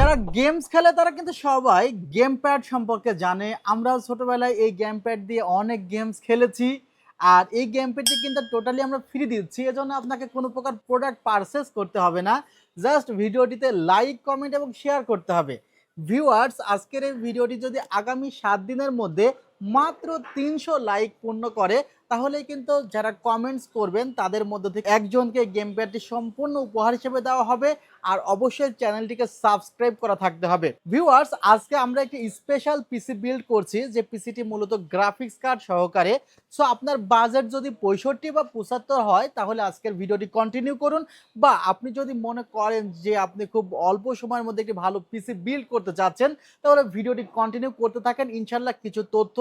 যারা গেমস খেলে তারা কিন্তু সবাই গেম প্যাড সম্পর্কে জানে। আমরাও ছোটবেলায় এই গেম প্যাড দিয়ে অনেক গেমস খেলেছি। আর এই গেম প্যাডটি কিন্তু টোটালি আমরা ফ্রি দিচ্ছি। এজন্য আপনাকে কোনো প্রকার প্রোডাক্ট পারচেজ করতে হবে না। জাস্ট ভিডিওটিতে লাইক, কমেন্ট এবং শেয়ার করতে হবে। ভিউয়ার্স, আজকের এই ভিডিওটি যদি আগামী 7 দিনের মধ্যে মাত্র 300 লাইক পূর্ণ করে, তাহলেই কিন্তু যারা কমেন্টস করবেন তাদের মধ্যে থেকে একজনকে গেম প্যাডটি সম্পূর্ণ উপহার হিসেবে দেওয়া হবে। আর অবশ্যই চ্যানেলটিকে সাবস্ক্রাইব করা থাকতে হবে। ভিউয়ার্স, আজকে আমরা একটি স্পেশাল পিসি বিল্ড করছি, যে পিসিটি মূলত গ্রাফিক্স কার্ড সহকারে। সো আপনার বাজেট যদি 65 বা 75 হয়, তাহলে আজকের ভিডিওটি কন্টিনিউ করুন। বা আপনি যদি মনে করেন যে আপনি খুব অল্প সময়ের মধ্যে একটি ভালো পিসি বিল্ড করতে চাচ্ছেন, তাহলে ভিডিওটি কন্টিনিউ করতে থাকেন। ইনশাল্লাহ কিছু তথ্য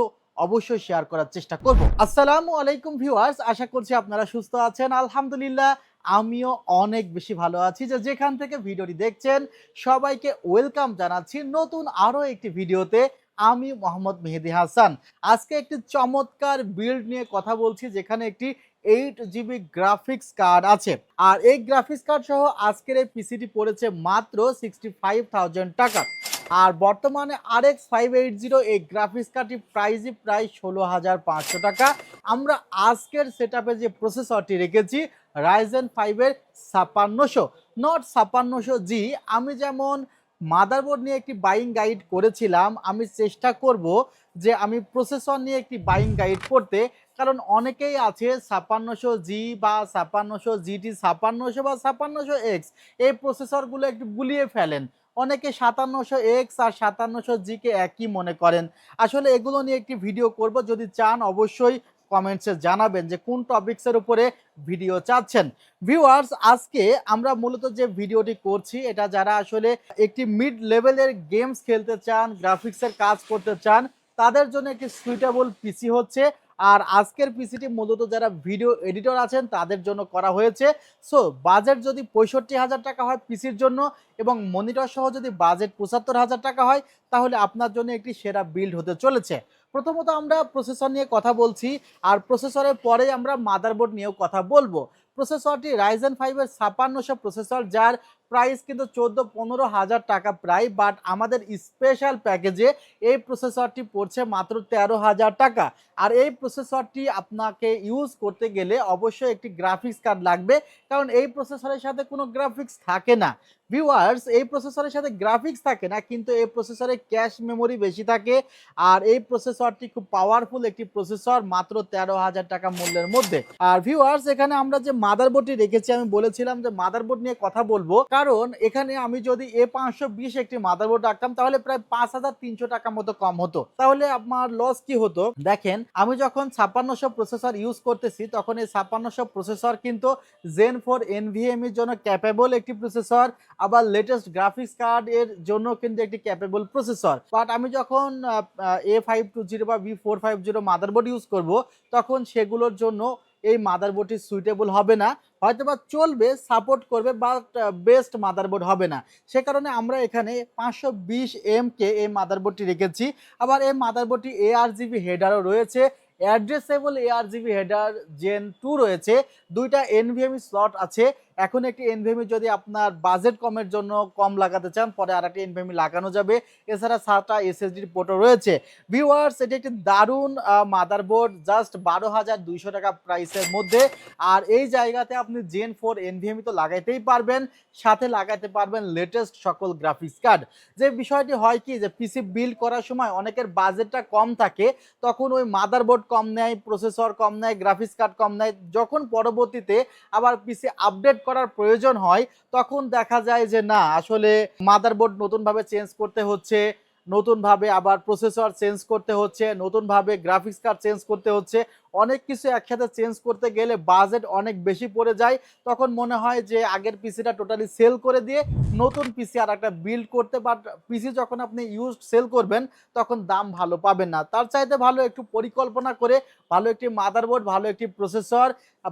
অবশ্যই শেয়ার করার চেষ্টা করব। আসসালামু আলাইকুম ভিউয়ার্স, আশা করছি আপনারা সুস্থ আছেন। আলহামদুলিল্লাহ, আমিও অনেক বেশি ভালো আছি। যেখান থেকে ভিডিওটি দেখছেন সবাইকে ওয়েলকাম জানাচ্ছি নতুন আরো একটি ভিডিওতে। আমি মোহাম্মদ মেহেদি হাসান। আজকে একটি চমৎকার বিল্ড নিয়ে কথা বলছি, যেখানে একটি 8 GB গ্রাফিক্স কার্ড আছে। আর এই গ্রাফিক্স কার্ড সহ আজকের এই পিসিটি পড়েছে মাত্র 65,000 টাকা। আর বর্তমানে RX 580 এই গ্রাফিক্স কার্ডটি প্রাইসই প্রায় 16,500 টাকা। আমরা আজকের সেটআপে যে প্রসেসরটি রেখেছি Ryzen 5 এর 5600, নট 5600G। আমি যেমন মাদারবোর্ড নিয়ে একটি বাইং গাইড করেছিলাম, আমি চেষ্টা করব যে আমি প্রসেসর নিয়ে একটি বাইং গাইড করতে। কারণ অনেকেই আছে 5600G বা 5600GT, 5600 বা 5600X এই প্রসেসরগুলো একটু গুলিয়ে ফেলেন। অনেকে 5700X আর 5700G কে একই মনে করেন। আসলে এগুলো নিয়ে একটি ভিডিও করব। যদি চান অবশ্যই কমেন্টসে জানাবেন যে কোন টপিকসের উপরে ভিডিও চাচ্ছেন। ভিউয়ার্স, আজকে আমরা মূলত যে ভিডিওটি করছি, এটা যারা আসলে একটি মিড লেভেলের গেমস খেলতে চান, গ্রাফিক্সের কাজ করতে চান, তাদের জন্য একটি সুইটেবল পিসি হচ্ছে। আর আজকের পিসিটি মূলত যারা ভিডিও এডিটর আছেন তাদের জন্য করা হয়েছে। সো বাজেট যদি 65,000 টাকা হয় পিসির জন্য, এবং মনিটর সহ যদি বাজেট 75,000 টাকা হয়, তাহলে আপনার জন্য একটি সেরা বিল্ড হতে চলেছে। প্রথমত আমরা প্রসেসর নিয়ে কথা বলছি, আর প্রসেসরের পরে আমরা মাদারবোর্ড নিয়েও কথা বলবো। প্রসেসরটি Ryzen 5 এর 5600 প্রসেসর, যার প্রাইস কিন্তু 14-15,000 টাকা প্রায়। বাট আমাদের স্পেশাল প্যাকেজে এই প্রসেসরটি পড়ছে মাত্র 13,000 টাকা। আর এই প্রসেসরটি আপনাকে ইউজ করতে গেলে অবশ্যই একটি গ্রাফিক্স কার্ড লাগবে, কারণ এই প্রসেসরের সাথে কোনো গ্রাফিক্স থাকে না। ভিউয়ার্স, এই প্রসেসরের সাথে গ্রাফিক্স থাকে না, কিন্তু এই প্রসেসরে ক্যাশ মেমোরি বেশি থাকে। আর এই প্রসেসরটি খুব পাওয়ারফুল একটি প্রসেসর, মাত্র 13,000 টাকা মূল্যের মধ্যে। আর ভিউয়ার্স, এখানে আমরা যে মাদারবোর্ডটি রেখেছি, আমি বলেছিলাম যে মাদারবোর্ড নিয়ে কথা বলবো, কারণ এখানে আমি যদি A520 একটি মাদারবোর্ড রাখতাম, তাহলে প্রায় 5,300 টাকা মতো কম হতো। তাহলে আমার লস কি হতো দেখেন, আমি যখন 5600 প্রসেসর ইউজ করতেছি, তখন এই 5600 প্রসেসর কিন্তু Zen 4 NVMe এর জন্য ক্যাপেবল একটি প্রসেসর, আবার লেটেস্ট গ্রাফিক্স কার্ড এর জন্য কিন্তু একটি ক্যাপেবল প্রসেসর। বাট আমি যখন A520 বা V450 মাদারবোর্ড ইউজ করব, তখন সেগুলোর জন্য এই মাদারবোর্ডটি সুইটেবল হবে না। হয়তোবা চলবে, সাপোর্ট করবে, বাট বেস্ট মাদারবোর্ড হবে না। সে কারণে আমরা এখানে 520M এই মাদারবোর্ডটি রেখেছি। আবার এই মাদারবোর্ডটি ARGB হেডারও রয়েছে, অ্যাড্রেসেবল ARGB হেডার Gen 2 রয়েছে, দুইটা NVMe স্লট আছে। এখন একটি NVMe যদি আপনার বাজেট কমের জন্য কম লাগাতে চান, পরে আর একটি NVMe লাগানো যাবে। এছাড়া 7টা SSD পোর্টও রয়েছে। ভিউয়ার্স, এটি একটি দারুণ মাদারবোর্ড, জাস্ট 12,200 টাকা প্রাইসের মধ্যে। আর এই জায়গাতে আপনি Gen 4 NVMe তো লাগাইতেই পারবেন, সাথে লাগাইতে পারবেন লেটেস্ট সকল গ্রাফিক্স কার্ড। যে বিষয়টি হয় কি, যে পিসি বিল্ড করার সময় অনেকের বাজেটটা কম থাকে, তখন ওই মাদারবোর্ড কম নেয়, প্রসেসর কম নেয়, গ্রাফিক্স কার্ড কম নেয়। যখন পরবর্তীতে আবার পিসি আপডেট করার প্রয়োজন হয়, তখন দেখা যায় যে না, আসলে মাদারবোর্ড নতুনভাবে চেঞ্জ করতে হচ্ছে, নতুনভাবে আবার প্রসেসর চেঞ্জ করতে হচ্ছে, নতুনভাবে গ্রাফিক্স কার্ড চেঞ্জ করতে হচ্ছে। অনেক কিছু একসাথে চেঞ্জ করতে গেলে বাজেট অনেক বেশি পড়ে যায়। তখন মনে হয় যে আগের পিসিটা টোটালি সেল করে দিয়ে নতুন পিসি আর একটা বিল্ড করতে। বাট পিসি যখন আপনি ইউজড সেল করবেন, তখন দাম ভালো পাবেন না। তার চাইতে ভালো একটু পরিকল্পনা করে ভালো একটি মাদারবোর্ড, ভালো একটি প্রসেসর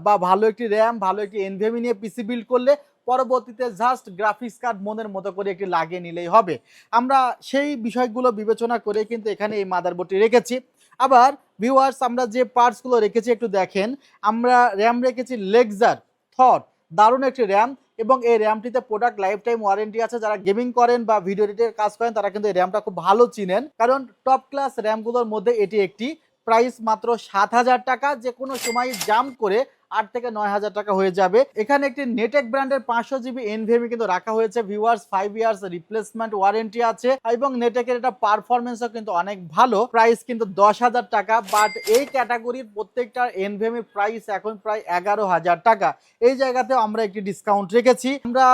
বা ভালো একটি র্যাম, ভালো একটি NVMe নিয়ে পিসি বিল্ড করলে পরবর্তীতে জাস্ট গ্রাফিক্স কার্ড মনের মতো করে একটি লাগিয়ে নিলেই হবে। আমরা সেই বিষয়গুলো বিবেচনা করে কিন্তু এখানে এই মাদারবোর্ডটি রেখেছি। আবার ভিউয়ার্স, আমরা যে পার্টসগুলো রেখেছি একটু দেখেন। আমরা র্যাম রেখেছি লেক্সার থট, দারুণ একটি র্যাম। এবং এই র্যামটিতে প্রোডাক্ট লাইফ টাইম ওয়ারেন্টি আছে। যারা গেমিং করেন বা ভিডিও এডিটের কাজ করেন তারা কিন্তু এই র্যামটা খুব ভালো চিনেন, কারণ টপ ক্লাস র্যামগুলোর মধ্যে এটি একটি। প্রাইস মাত্র ৭,০০০ টাকা, যে কোনো সময় জাম্প করে ৮ থেকে ৯,০০০ টাকা হয়ে যাবে। এখানে একটি নেটেক ব্র্যান্ডের ৫০০ জিবি এনভিএমই কিন্তু রাখা হয়েছে ভিউয়ার্স। 5 ইয়ার্স রিপ্লেসমেন্ট ওয়ারেন্টি আছে এবং নেটেকের এটা পারফরমেন্সও কিন্তু অনেক ভালো। প্রাইস কিন্তু ১০,০০০ টাকা, বাট এই ক্যাটাগরির প্রত্যেকটা এনভিএমই প্রাইস এখন প্রায় ১১,০০০ টাকা। এই জায়গাতেও আমরা একটি ডিসকাউন্ট রেখেছি। আমরা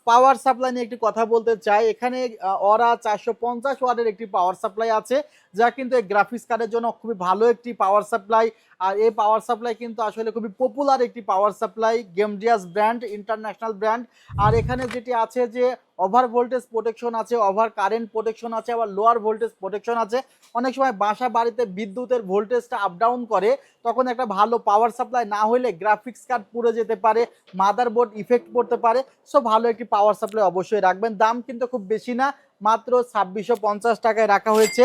পাওয়ার সাপ্লাই নিয়ে একটি কথা বলতে চাই। এখানে অরা 450 ওয়াটের একটি পাওয়ার সাপ্লাই আছে, যা কিন্তু এই গ্রাফিক্স কার্ডের জন্য খুবই ভালো একটি পাওয়ার সাপ্লাই। আর এই পাওয়ার সাপ্লাই কিন্তু আসলে খুবই পপুলার একটি power supply, Gamdias brand, international brand. আর এখানে যেটি আছে যে ওভার ভোল্টেজ প্রোটেকশন আছে, ওভার কারেন্ট প্রোটেকশন আছে, আবার লোয়ার ভোল্টেজ প্রোটেকশন আছে। অনেক সময় বাসা বাড়িতে বিদ্যুতের ভোল্টেজটা আপ ডাউন করে, তখন একটা ভালো পাওয়ার সাপ্লাই না হলে গ্রাফিক্স কার্ড পুড়ে যেতে পারে, মাদারবোর্ড ইফেক্ট পড়তে পারে। সো ভালো একটি পাওয়ার সাপ্লাই অবশ্যই রাখবেন। দাম কিন্তু খুব বেশি না, মাত্র ২৬৫০ টাকায় রাখা হয়েছে।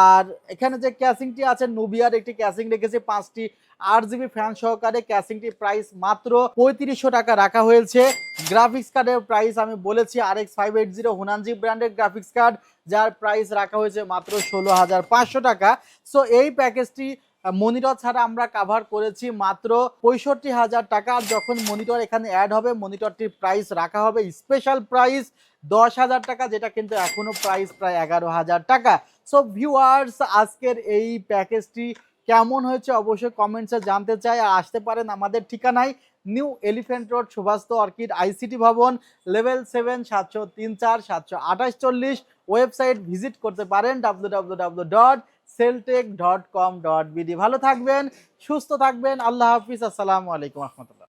আর এখানে যে ক্যাসিংটি আছে, নুবিয়ার একটি ক্যাসিং রেখেছে 5টি 8 জিবি ফ্যান সহকারে। ক্যাসিংটি প্রাইস মাত্র ৩৫০০ টাকা রাখা হয়েছে। গ্রাফিক্স কার্ডের প্রাইস আমি বলেছি RX 580 হুনানজি ব্র্যান্ডের গ্রাফিক্স কার্ড, যার প্রাইস রাখা হয়েছে মাত্র ১৬,৫০০ টাকা। সো এই প্যাকেজটি মনিটর ছাড়া আমরা কাভার করেছি মাত্র ৬৫,০০০ টাকা। আর যখন মনিটর এখানে অ্যাড হবে, মনিটরটির প্রাইস রাখা হবে স্পেশাল প্রাইস ১০,০০০ টাকা, যেটা কিন্তু এখনো প্রাইস প্রায় ১১,০০০ টাকা। সো ভিউয়ার্স, আজকের এই প্যাকেজটি কেমন হয়েছে অবশ্যই কমেন্টসে জানতে চাই। আর আসতে পারেন আমাদের ঠিকানায় new elephant road, Subhash orchid ICT ভবন, লেভেল 7, ৭০৩ ৪ ৭২৮ ৪০। ওয়েবসাইট ভিজিট করতে পারেন www.celltech.com.bd। ভালো থাকবেন, সুস্থ থাকবেন। আল্লাহ হাফিজ, আসসালামু আলাইকুম রহমতুল্লাহ।